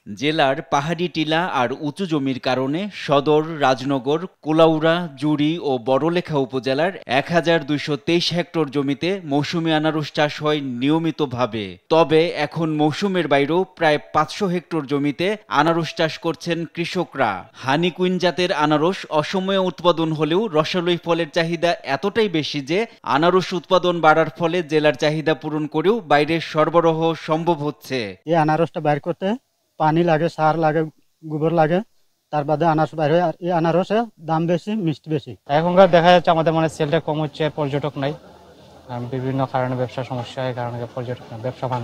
জেলার পাহাড়ি টিলা আর উঁচু জমির কারণে সদর, রাজনগর, কুলাউড়া, জুড়ি ও বড়লেখা উপজেলার ১,২২৩ হেক্টর জমিতে মৌসুমী আনারস চাষ হয় নিয়মিতভাবে। তবে এখন মৌসুমের বাইরেও প্রায় ৫০০ হেক্টর জমিতে আনারস চাষ করছেন কৃষকরা। হানি কুইন জাতের আনারস অসময়ে উৎপাদন হলেও রসালো ফলের চাহিদা এতটাই বেশি যে আনারস উৎপাদন বাড়ার ফলে জেলার চাহিদা পূরণ করেও বাইরে সরবরাহ সম্ভব হচ্ছে। এই আনারসটা বাইর করতে পানি লাগে, সার লাগে, গোবর লাগে, তার বাদে আনারস বাইর হয়। আর এই আনারসের দাম বেশি, মিষ্টি বেশি। এখনকার দেখা যাচ্ছে আমাদের মানে সেলটা কম হচ্ছে, পর্যটক নাই, বিভিন্ন কারণে ব্যবসা সমস্যা, এই কারণে পর্যটক নাই, ব্যবসা ভাঙ।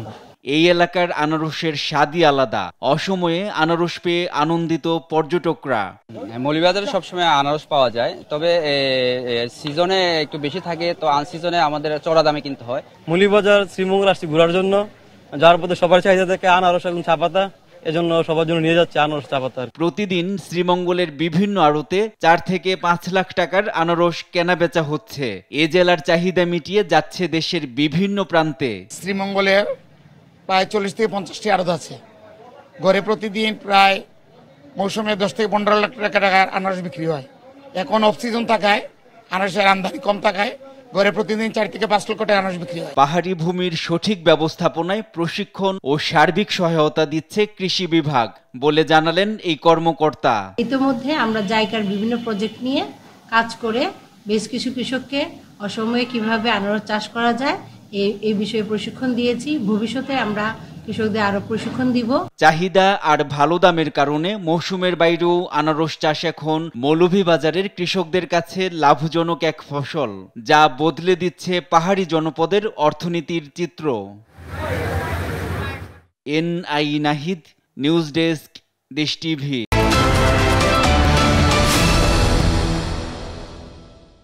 এই এলাকার আনারসের স্বাদই আলাদা। অসময়ে আনারস পেয়ে আনন্দিত পর্যটকরা। মৌলভীবাজারে সবসময় আনারস পাওয়া যায়, তবে সিজনে একটু বেশি থাকে, তো আনসিজনে আমাদের চড়া দামে কিনতে হয়। মৌলভীবাজার শ্রীমঙ্গল আসছি ঘোরার জন্য, যার পথে সবার চাহিদা থেকে আনারস এবং চা পাতা, এজন্য সবার জন্য নিয়ে যাচ্ছে আনারস চা পাতা। প্রতিদিন শ্রীমঙ্গলের বিভিন্ন আড়তে ৪ থেকে ৫ লাখ টাকার আনারস কেনা বেচা হচ্ছে। এ জেলার চাহিদা মিটিয়ে যাচ্ছে দেশের বিভিন্ন প্রান্তে। শ্রীমঙ্গলের প্রায় ৪০ থেকে ৫০টি আড়ত আছে। গড়ে প্রতিদিন প্রায় মৌসুমে ১০ থেকে ১৫ লাখ টাকার আনারস বিক্রি হয়। এখন অফ সিজন থাকায় আনারসের আমদানি কম থাকায় গড়ে প্রতিদিন ৪ থেকে ৫ লক্ষ টাকা আনারস বিক্রি হয়। পাহাড়ি ভূমির সঠিক ব্যবস্থাপনায় প্রশিক্ষণ ও সার্বিক সহায়তা দিচ্ছে কৃষি বিভাগ বলে জানালেন এই কর্মকর্তা। ইতিমধ্যে আমরা জাইকার বিভিন্ন প্রজেক্ট নিয়ে কাজ করে বেশ কিছু কৃষককে অসময়ে কিভাবে আনারস চাষ করা যায় এই বিষয়ে প্রশিক্ষণ দিয়েছি। ভবিষ্যতে আমরা কৃষকদের আরো প্রশিক্ষণ দিব। চাহিদা আর ভালো দামের কারণে মৌসুমের বাইরেও আনারস চাষ এখন মৌলভীবাজারের কৃষকদের কাছে লাভজনক এক ফসল, যা বদলে দিচ্ছে পাহাড়ি জনপদের অর্থনীতির চিত্র। NI নাহিদ, নিউজ ডেস্ক, দেশ টিভি।